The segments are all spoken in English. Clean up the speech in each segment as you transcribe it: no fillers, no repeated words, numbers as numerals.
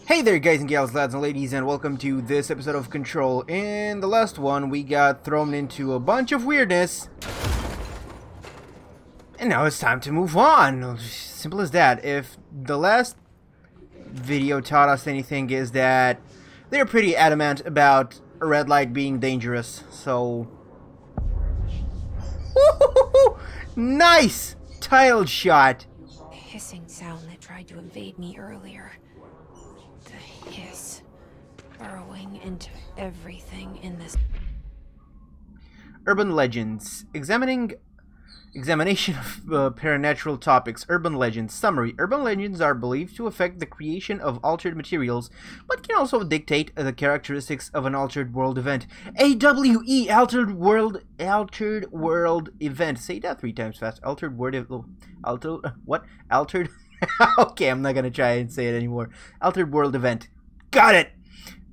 Hey there guys and gals, lads and ladies, and welcome to this episode of Control. In the last one, we got thrown into a bunch of weirdness. And now it's time to move on. Simple as that. If the last video taught us anything, is that they're pretty adamant about a red light being dangerous. So... Woo-hoo-hoo-hoo! Nice! Title shot! The hissing sound that tried to invade me earlier. The hiss, burrowing into everything in this. Urban legends. Examination of paranatural topics. Urban legends. Summary. Urban legends are believed to affect the creation of altered materials, but can also dictate the characteristics of an altered world event. AWE, altered world event. Say that 3 times fast. Altered what? Altered okay, I'm not gonna try and say it anymore. Altered world event. Got it!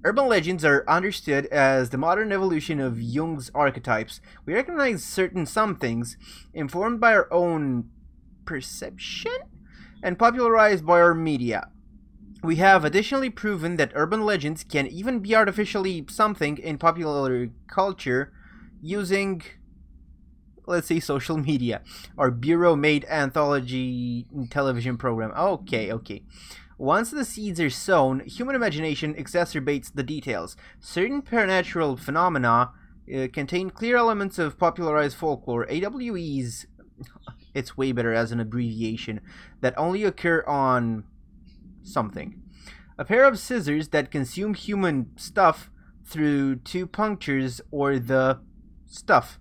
Urban legends are understood as the modern evolution of Jung's archetypes. We recognize some things, informed by our own perception, and popularized by our media. We have additionally proven that urban legends can even be artificially something in popular culture using, let's say, social media. Our bureau-made anthology television program. Okay. Once the seeds are sown, human imagination exacerbates the details. Certain paranatural phenomena contain clear elements of popularized folklore. AWEs, it's way better as an abbreviation, that only occur on something. A pair of scissors that consume human stuff through 2 punctures, or the stuff.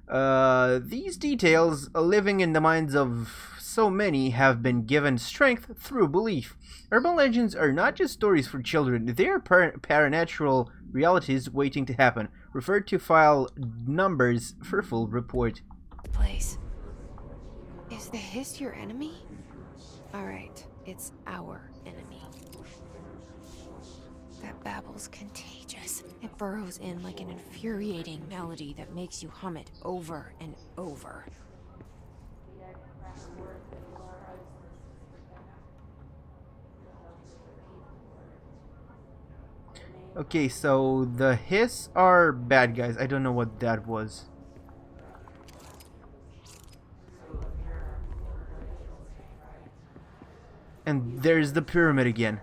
These details, living in the minds of so many, have been given strength through belief. Urban legends are not just stories for children, they are paranatural realities waiting to happen. Refer to file numbers for full report. Place. Is the hiss your enemy? Alright, it's our enemy. That babble's contagious. It burrows in like an infuriating melody that makes you hum it over and over. Okay, so the hiss are bad guys. I don't know what that was. And there's the pyramid again.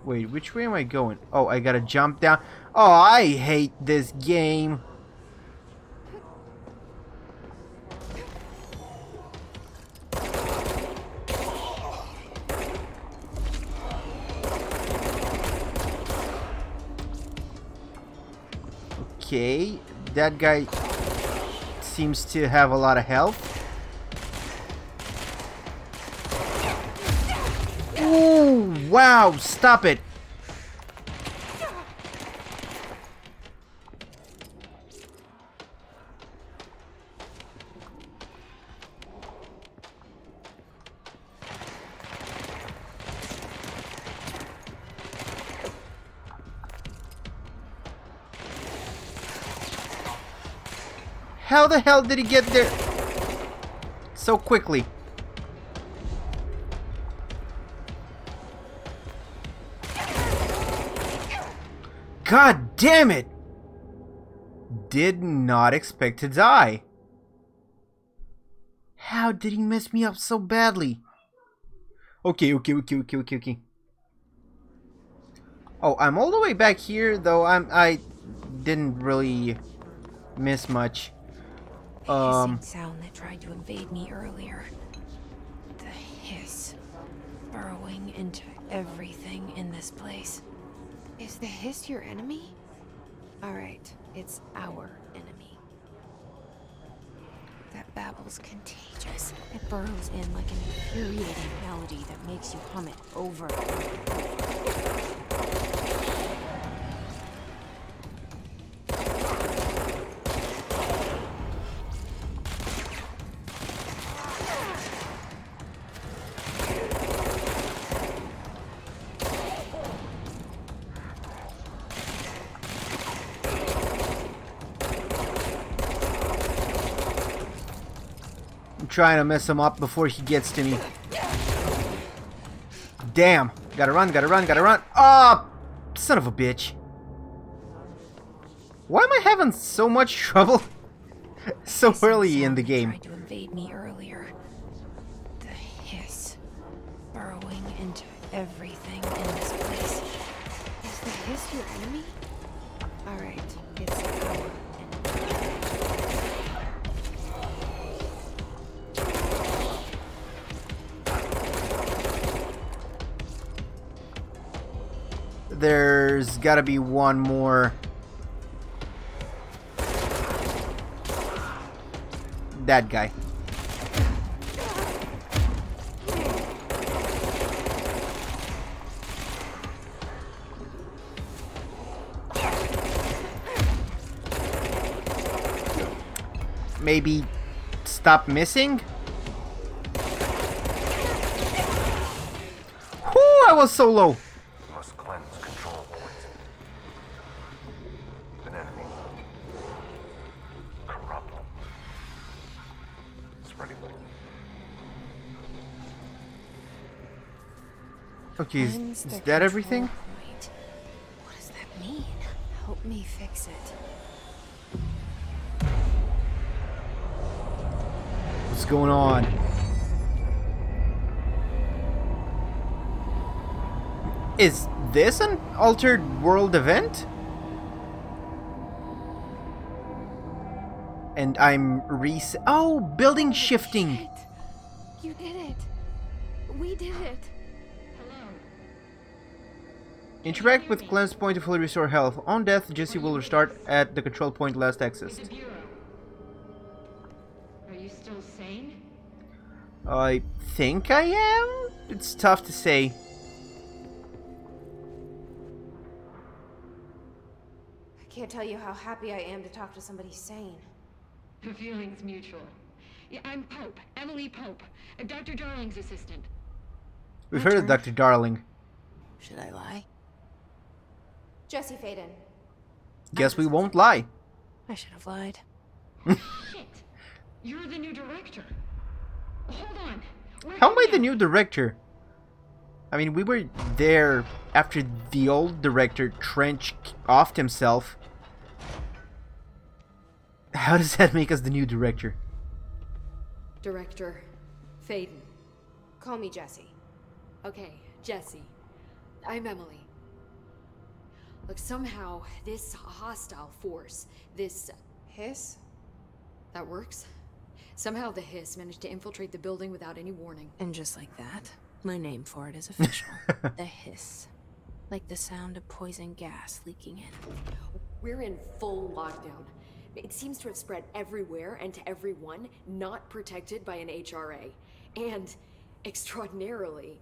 Wait, which way am I going? Oh, I gotta jump down. Oh, I hate this game. Okay, that guy seems to have a lot of health. Ooh, wow, stop it. How the hell did he get there so quickly? God damn it! Did not expect to die. How did he mess me up so badly? Okay. Oh, I'm all the way back here, though I didn't really miss much. The hissing sound that tried to invade me earlier. The hiss, burrowing into everything in this place. Is the hiss your enemy? Alright, it's our enemy. That babble's contagious. It burrows in like an infuriating melody that makes you hum it over and over. trying to mess him up before he gets to me. Damn. Gotta run, gotta run, gotta run. Ah! Son of a bitch. Why am I having so much trouble so early in the game? Tried to invade me earlier. The hiss burrowing into everything in this place. Is the hiss your enemy? All right, it's our enemy. There's gotta be one more. That guy. Maybe stop missing? Whoo, I was so low. Must cleanse control points. An enemy. Corrupt. Spreading. Okay, is that everything? Point. What does that mean? Help me fix it. What's going on? Is this an altered world event? And I'm oh, building shifting. Shit. You did it. We did it. Interact with cleanse point to fully restore health. On death, Jesse will restart at the control point last accessed. Are you still sane? I think I am? It's tough to say. I can't tell you how happy I am to talk to somebody sane. The feeling's mutual. Yeah, I'm Pope, Emily Pope, Dr. Darling's assistant. We've heard of Dr. Darling. Should I lie? Jesse Faden. Guess we won't lie. I should have lied. Shit! You're the new director. Hold on. How am I the new director? I mean, we were there after the old director, Trench, offed himself. How does that make us the new director? Director Faden. Call me Jesse. Okay, Jesse. I'm Emily. Look, somehow this hostile force, this Hiss? that works. Somehow the hiss managed to infiltrate the building without any warning. And just like that, my name for it is official. The hiss. Like the sound of poison gas leaking in. We're in full lockdown. It seems to have spread everywhere and to everyone, not protected by an HRA. And, extraordinarily,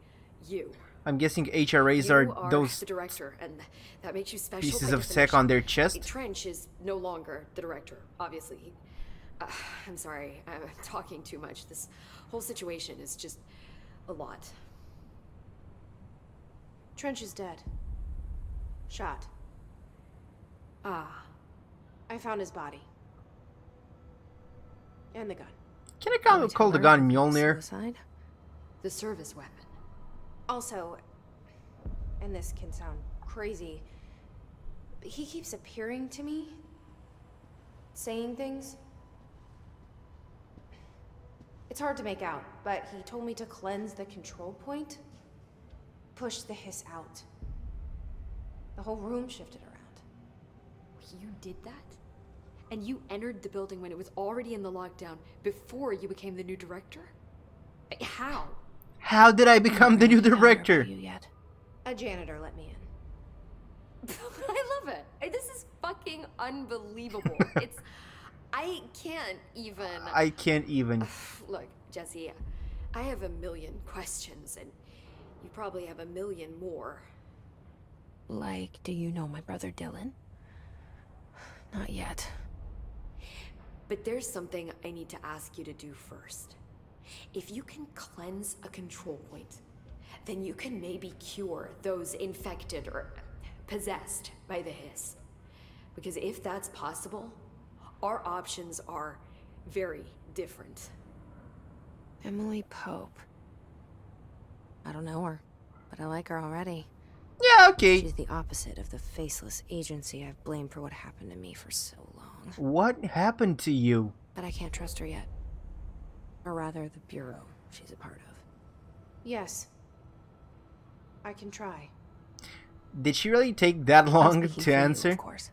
you. I'm guessing HRAs You are those the director, and that makes you special. pieces by of tech on their chest. Trench is no longer the director, obviously. I'm sorry, I'm talking too much. This whole situation is just a lot. Trench is dead. Shot. Ah, I found his body. And the gun. Can I call the gun Mjolnir? Suicide? the service weapon. Also, and this can sound crazy, but he keeps appearing to me, saying things. It's hard to make out, but he told me to cleanse the control point, push the hiss out. The whole room shifted around. You did that? And you entered the building when it was already in the lockdown before you became the new director? How? How did I become the new director? You yet? A janitor let me in. I love it. This is fucking unbelievable. I can't even. Look, Jesse, I have a million questions, and you probably have a million more. Like, do you know my brother Dylan? Not yet. But there's something I need to ask you to do first. If you can cleanse a control point, then you can maybe cure those infected or possessed by the hiss. Because if that's possible, our options are very different. Emily Pope. I don't know her, but I like her already. Yeah, okay. She's the opposite of the faceless agency I've blamed for what happened to me for so long. What happened to you? But I can't trust her yet. Or rather, the Bureau she's a part of. Yes. I can try. Did she really take that I'm long speaking to for you, answer? of course.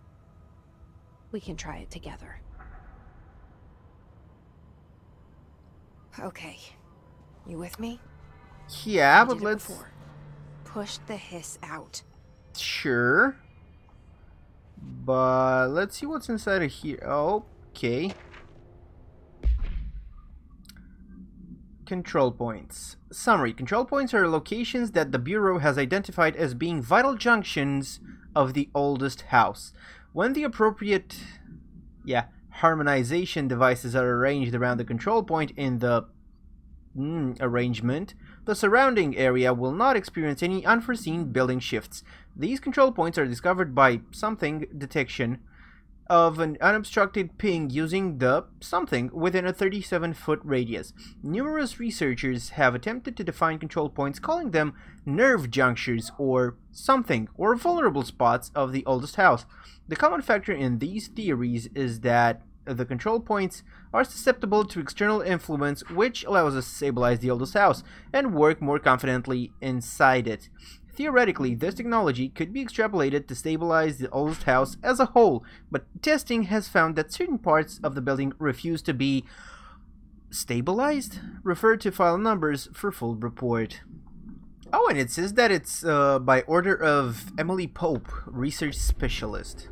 We can try it together. Okay. You with me? Yeah, I but did it let's... before. Push the hiss out. Sure. But let's see what's inside of here. Okay. Control points. Summary. Control points are locations that the Bureau has identified as being vital junctions of the oldest house. When the appropriate, harmonization devices are arranged around the control point in the arrangement, the surrounding area will not experience any unforeseen building shifts. These control points are discovered by something detection of an unobstructed ping using the something within a 37-foot radius. Numerous researchers have attempted to define control points, calling them nerve junctures or something, or vulnerable spots of the oldest house. The common factor in these theories is that the control points are susceptible to external influence, which allows us to stabilize the oldest house and work more confidently inside it. Theoretically, this technology could be extrapolated to stabilize the oldest house as a whole, but testing has found that certain parts of the building refuse to be stabilized. Refer to file numbers for full report. Oh, and it says that it's by order of Emily Pope, research specialist.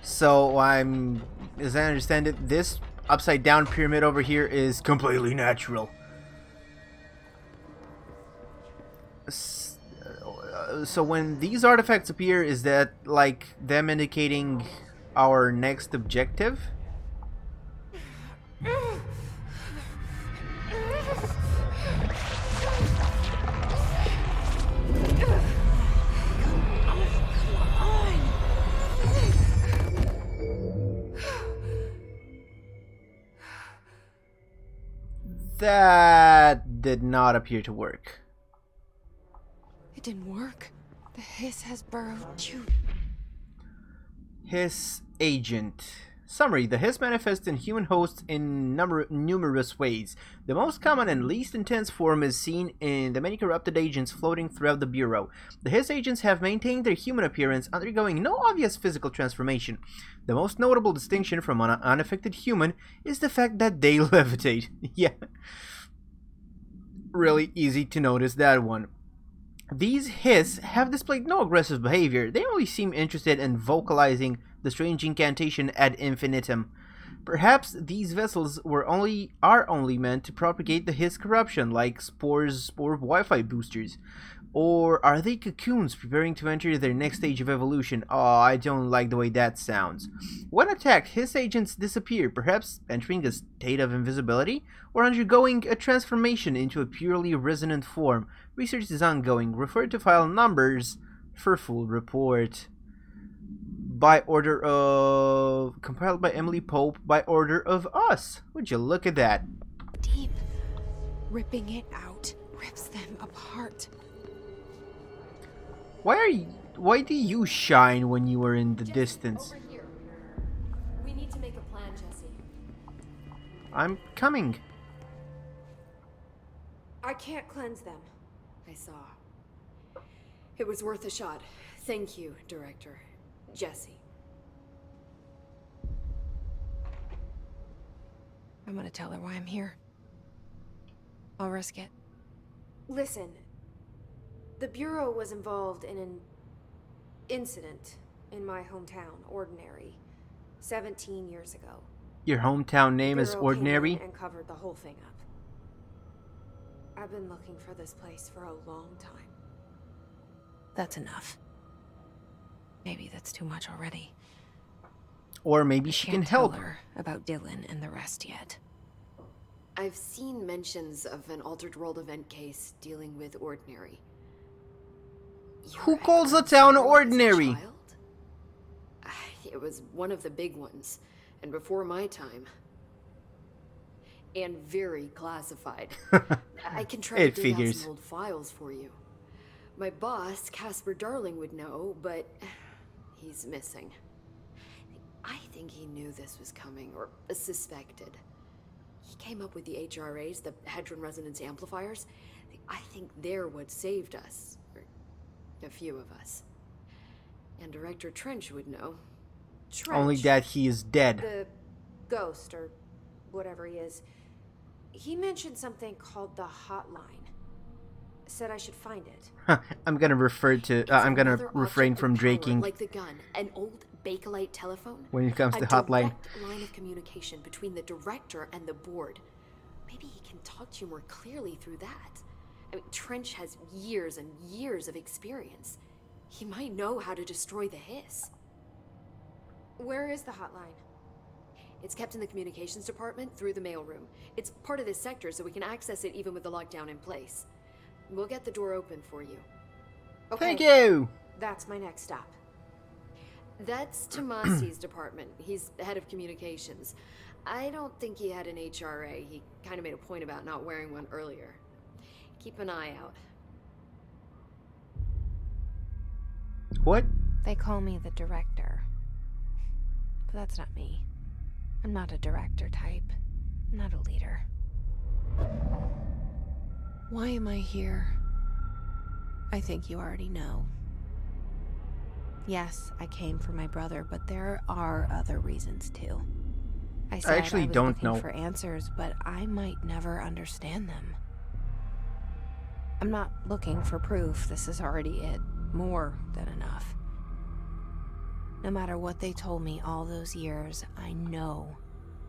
So as I understand it, this upside down pyramid over here is completely natural. So when these artifacts appear, is that like them indicating our next objective? That did not appear to work. It didn't work. The hiss has burrowed you. Hiss agent. Summary. The hiss manifests in human hosts in numerous ways. The most common and least intense form is seen in the many corrupted agents floating throughout the Bureau. The hiss agents have maintained their human appearance, undergoing no obvious physical transformation. The most notable distinction from an unaffected human is the fact that they levitate. Yeah. Really easy to notice that one. These hiss have displayed no aggressive behavior. They only seem interested in vocalizing the strange incantation ad infinitum. Perhaps these vessels are only meant to propagate the hiss corruption, like spores or Wi-Fi boosters. Or are they cocoons preparing to enter their next stage of evolution? Oh, I don't like the way that sounds. When attacked, hiss agents disappear, perhaps entering a state of invisibility, or undergoing a transformation into a purely resonant form. Research is ongoing. Refer to file numbers for full report. By order of... compiled by Emily Pope, by order of us. Would you look at that? Deep. Ripping it out rips them apart. Why do you shine when you are in the distance? Over here. We need to make a plan, Jesse. I'm coming. I can't cleanse them. I saw. It was worth a shot. Thank you, Director. Jesse. I'm gonna tell her why I'm here. I'll risk it. Listen. The Bureau was involved in an incident in my hometown, Ordinary, 17 years ago. Your hometown name is Bureau Ordinary? came in and covered the whole thing up. I've been looking for this place for a long time. That's enough. Maybe that's too much already. Or maybe she can Can't tell help. her about Dylan and the rest yet. I've seen mentions of an Altered World event case dealing with Ordinary. Who You're calls the at town school as a Ordinary? child? It was one of the big ones, and before my time. And very classified. I can try to It dig out figures. some old files for you. My boss, Casper Darling, would know, but he's missing. I think he knew this was coming, or suspected. He came up with the HRAs, the Hadron Resonance Amplifiers. I think they're what saved us. Or a few of us. And Director Trench would know. Only Trench, that he is dead. the ghost, or whatever he is, he mentioned something called the hotline. Said I should find it. I'm gonna refrain from draking like the gun, an old Bakelite telephone. when it comes to a hotline. direct line of communication between the director and the board. Maybe he can talk to you more clearly through that. I mean, Trench has years and years of experience. He might know how to destroy the hiss. Where is the hotline? It's kept in the communications department through the mailroom. It's part of this sector, so we can access it even with the lockdown in place. We'll get the door open for you. Okay, Thank you! that's my next stop. That's Tomasi's department. He's the head of communications. I don't think he had an HRA. He kind of made a point about not wearing one earlier. Keep an eye out. What? They call me the director. But that's not me. I'm not a director type. I'm not a leader. Why am I here? I think you already know. Yes, I came for my brother, but there are other reasons too. I said actually I was don't looking know. for answers, but I might never understand them. I'm not looking for proof. This is already it. More than enough. No matter what they told me all those years, I know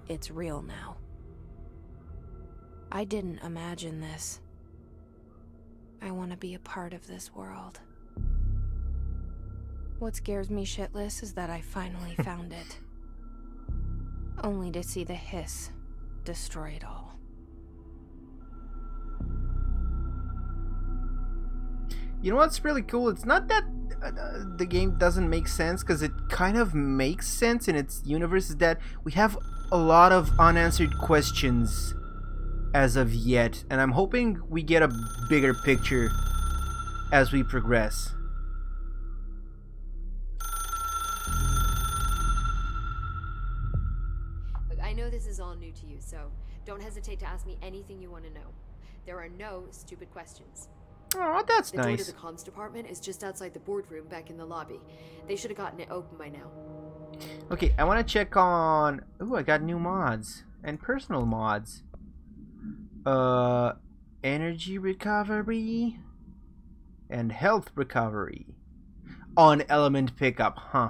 it's real now. I didn't imagine this. I want to be a part of this world. What scares me shitless is that I finally found it. Only to see the hiss destroy it all. You know what's really cool? It's not that the game doesn't make sense, because it kind of makes sense in its universe, is that we have a lot of unanswered questions as of yet, and I'm hoping we get a bigger picture as we progress. Look, I know this is all new to you, so don't hesitate to ask me anything you want to know. There are no stupid questions. Oh, that's The door nice. to the comms department is just outside the boardroom back in the lobby. They should have gotten it open by now. Okay, I want to check on... Ooh, I got new mods. And personal mods. Energy recovery. And health recovery. On element pickup, huh.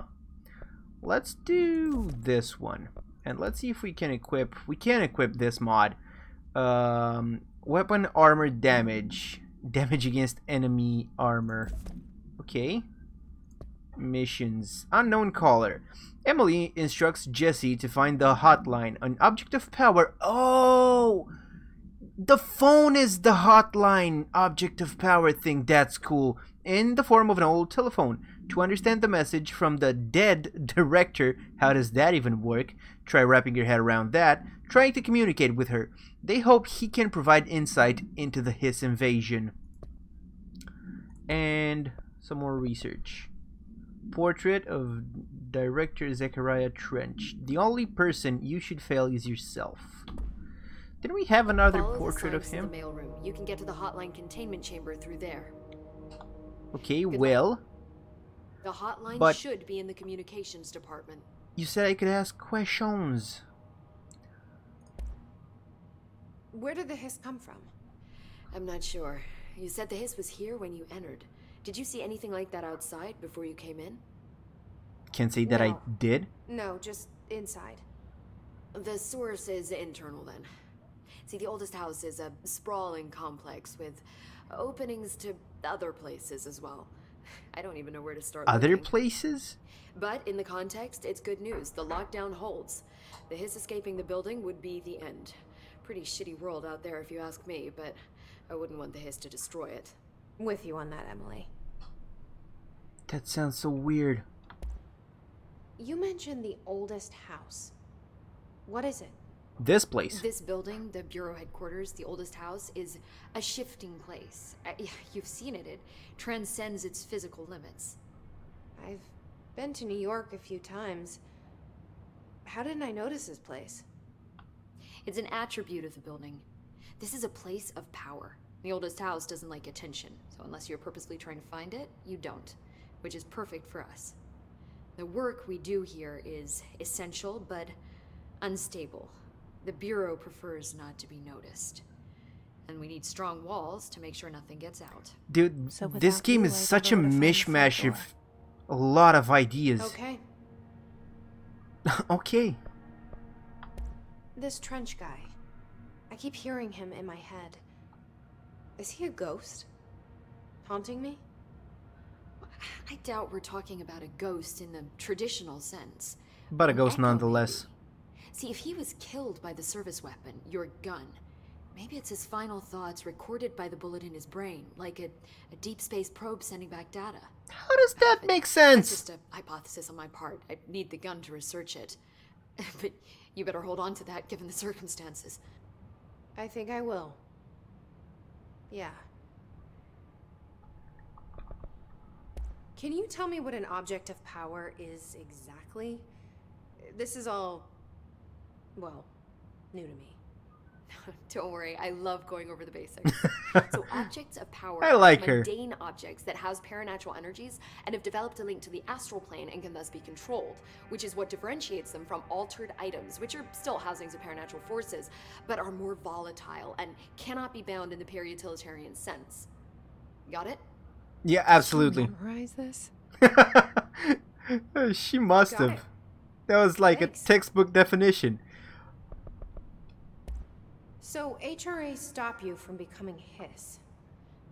Let's do this one. And let's see if we can equip... We can equip this mod. Weapon armor damage. Damage against enemy armor. Okay. Missions. Unknown caller. Emily instructs Jesse to find the hotline. An object of power. Oh! The phone is the hotline object of power thing. That's cool. In the form of an old telephone. To understand the message from the dead director, how does that even work? Try wrapping your head around that. Trying to communicate with her. They hope he can provide insight into the Hiss invasion. And some more research. Portrait of Director Zechariah Trench. The only person you should fail is yourself. Didn't we have another Follow portrait the of signs to him? the mailroom. You can get to the hotline containment chamber through there. Okay, Good well, The hotline But- should be in the communications department. you said I could ask questions. Where did the hiss come from? I'm not sure. You said the hiss was here when you entered. Did you see anything like that outside before you came in? Can't say that I No. did. No, just inside. The source is internal then. See, the oldest house is a sprawling complex with openings to other places as well. I don't even know where to start Other looking. places? But in the context, it's good news. The lockdown holds. The hiss escaping the building would be the end. Pretty shitty world out there if you ask me, but I wouldn't want the hiss to destroy it. With you on that, Emily. That sounds so weird. You mentioned the oldest house. What is it? This place. This building, the Bureau headquarters, the oldest house, is a shifting place. You've seen it. It transcends its physical limits. I've been to New York a few times. How didn't I notice this place? It's an attribute of the building. This is a place of power. The oldest house doesn't like attention, so unless you're purposely trying to find it, you don't, which is perfect for us. The work we do here is essential, but unstable. The Bureau prefers not to be noticed. And we need strong walls to make sure nothing gets out. Dude, So this without game you, is I such a don't know where to find the front mishmash door. of a lot of ideas. Okay. Okay. This trench guy. I keep hearing him in my head. Is he a ghost? Haunting me? I doubt we're talking about a ghost in the traditional sense. But a An ghost echo, nonetheless. maybe. See, if he was killed by the service weapon, your gun, maybe it's his final thoughts recorded by the bullet in his brain, like a deep space probe sending back data. How does that make That's sense? just a hypothesis on my part. I need the gun to research it. But you better hold on to that given the circumstances. I think I will. Yeah. Can you tell me what an object of power is exactly? This is all, well, new to me. Don't worry, I love going over the basics. So objects of power I like are her. mundane objects that house paranatural energies and have developed a link to the astral plane and can thus be controlled, which is what differentiates them from altered items, which are still housings of paranatural forces, but are more volatile and cannot be bound in the peri-utilitarian sense. Got it? Yeah, absolutely. Memorize this? She must Got have. it. That was like Thanks. a textbook definition. So HRA stop you from becoming Hiss?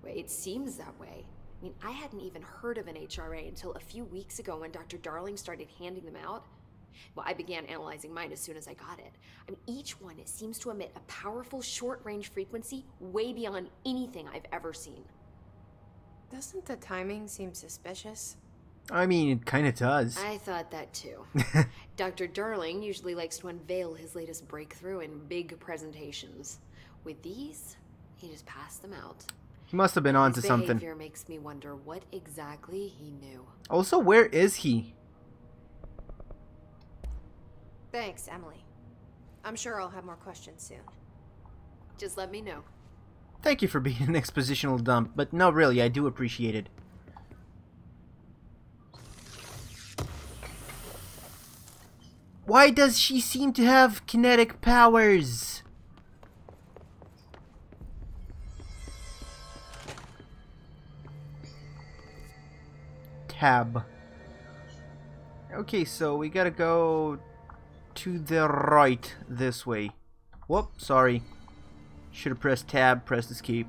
Wait, it seems that way. I mean, I hadn't even heard of an HRA until a few weeks ago when Dr. Darling started handing them out. Well, I began analyzing mine as soon as I got it. I mean, each one seems to emit a powerful short-range frequency way beyond anything I've ever seen. Doesn't the timing seem suspicious? I mean, it kind of does. I thought that too. Dr. Darling usually likes to unveil his latest breakthrough in big presentations. With these, he just passed them out. He must have been onto His something. behavior makes me wonder what exactly he knew. Also, where is he? Thanks, Emily. I'm sure I'll have more questions soon. Just let me know. Thank you for being an expositional dump, but no, really, I do appreciate it. Why does she seem to have kinetic powers? Tab. Okay, so we gotta go to the right this way. Whoop, sorry. Should have pressed tab, pressed escape.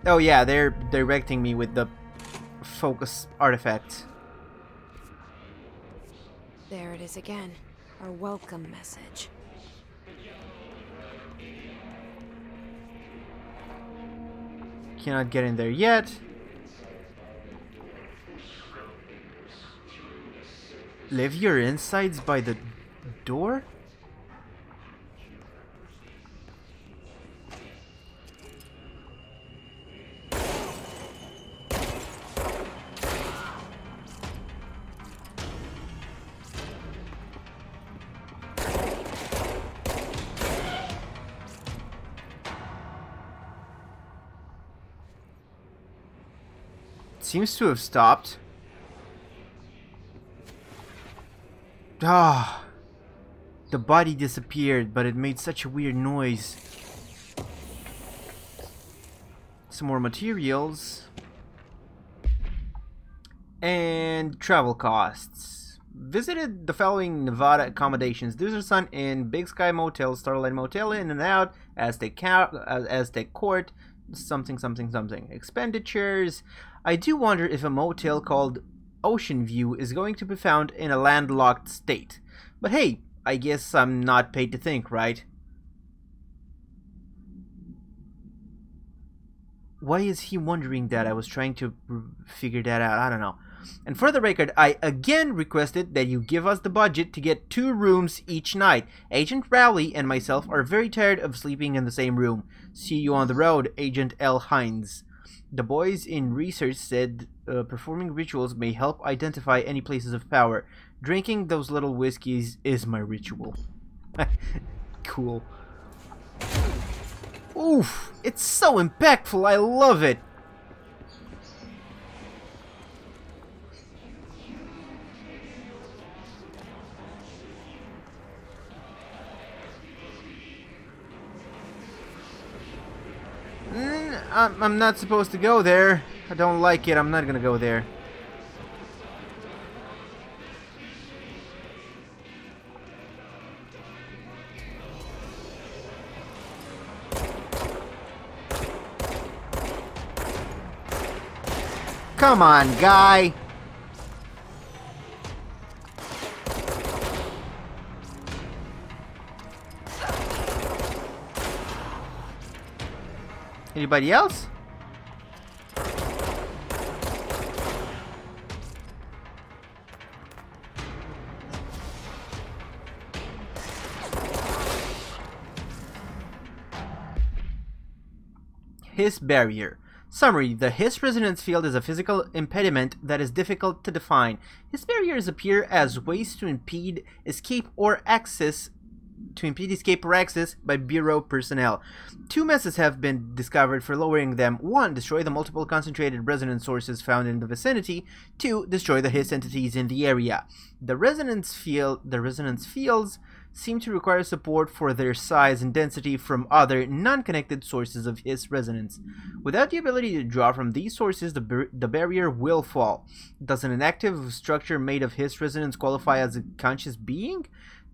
Oh yeah, they're directing me with the focus artifact. There it is again. Our welcome message. Cannot get in there yet. Leave your insides by the door? Seems to have stopped. Ah, the body disappeared, but it made such a weird noise. Some more materials. And travel costs. Visited the following Nevada accommodations: Desert Sun Inn, Big Sky Motel, Starlight Motel, In and Out, Aztec Court, something. Expenditures. I do wonder if a motel called Ocean View is going to be found in a landlocked state. But hey, I guess I'm not paid to think, right? Why is he wondering that? I was trying to figure that out. I don't know. And for the record, I again requested that you give us the budget to get 2 rooms each night. Agent Rowley and myself are very tired of sleeping in the same room. See you on the road, Agent L. Hines. The boys in research said performing rituals may help identify any places of power. Drinking those little whiskeys is my ritual. Cool. Oof! It's so impactful, I love it! I'm not supposed to go there. I don't like it, I'm not gonna go there. Come on, guy! Anybody else? Hiss barrier. Summary: the Hiss resonance field is a physical impediment that is difficult to define. Hiss barriers appear as ways to impede escape or access by Bureau personnel. 2 methods have been discovered for lowering them. 1. Destroy the multiple concentrated resonance sources found in the vicinity. 2. Destroy the Hiss entities in the area. The resonance fields seem to require support for their size and density from other non-connected sources of Hiss resonance. Without the ability to draw from these sources, the barrier will fall. Does an active structure made of Hiss resonance qualify as a conscious being?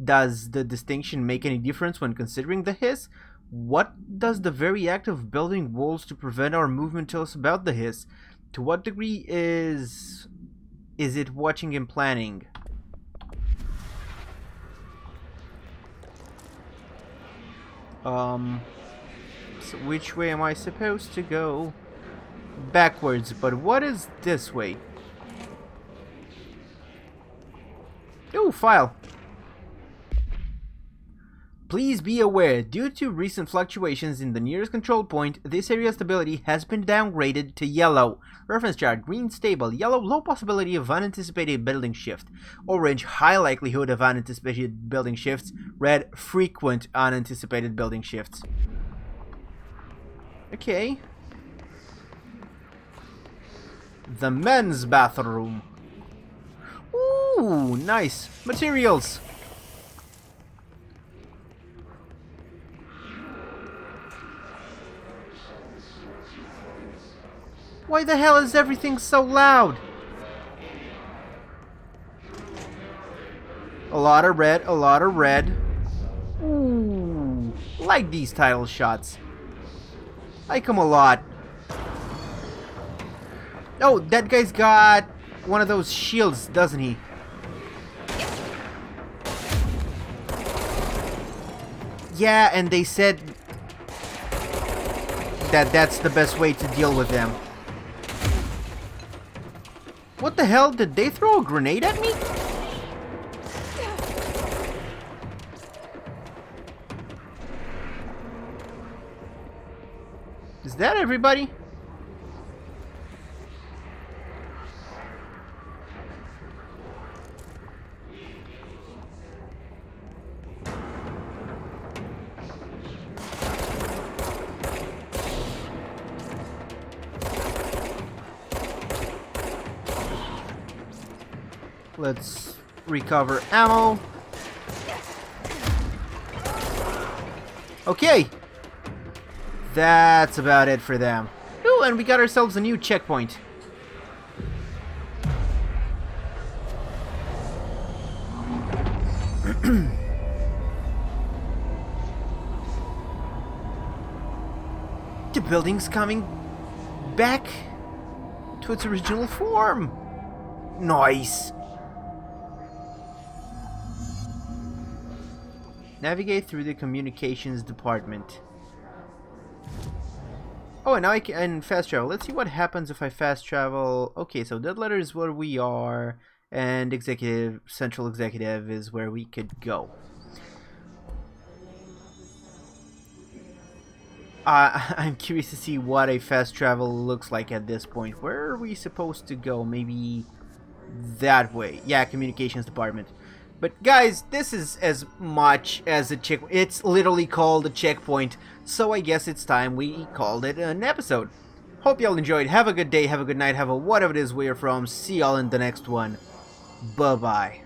Does the distinction make any difference when considering the Hiss? What does the very act of building walls to prevent our movement tell us about the Hiss? To what degree is it watching and planning? So which way am I supposed to go? Backwards, but what is this way? Ooh, file. Please be aware, due to recent fluctuations in the nearest control point, this area's stability has been downgraded to yellow. Reference chart: green stable, yellow low possibility of unanticipated building shift, orange high likelihood of unanticipated building shifts, red frequent unanticipated building shifts. Okay. The men's bathroom. Ooh, nice. Materials. Why the hell is everything so loud? A lot of red, a lot of red. Ooh, like these title shots. Like them a lot. Oh, that guy's got one of those shields, doesn't he? Yeah, and they said that that's the best way to deal with them. What the hell? Did they throw a grenade at me? Is that everybody? Let's recover ammo. Okay. That's about it for them. Ooh, and we got ourselves a new checkpoint. The building's coming back to its original form. Nice. Navigate through the communications department. Oh, and now I can fast travel. Let's see what happens if I fast travel. Okay, so Dead Letter is where we are, and Central Executive is where we could go. I'm curious to see what a fast travel looks like at this point. Where are we supposed to go? Maybe that way. Yeah, communications department. But guys, this is as much as a check. It's literally called a checkpoint, so I guess it's time we called it an episode. Hope y'all enjoyed. Have a good day, have a good night, have a whatever it is where you're from. See y'all in the next one. Bye-bye.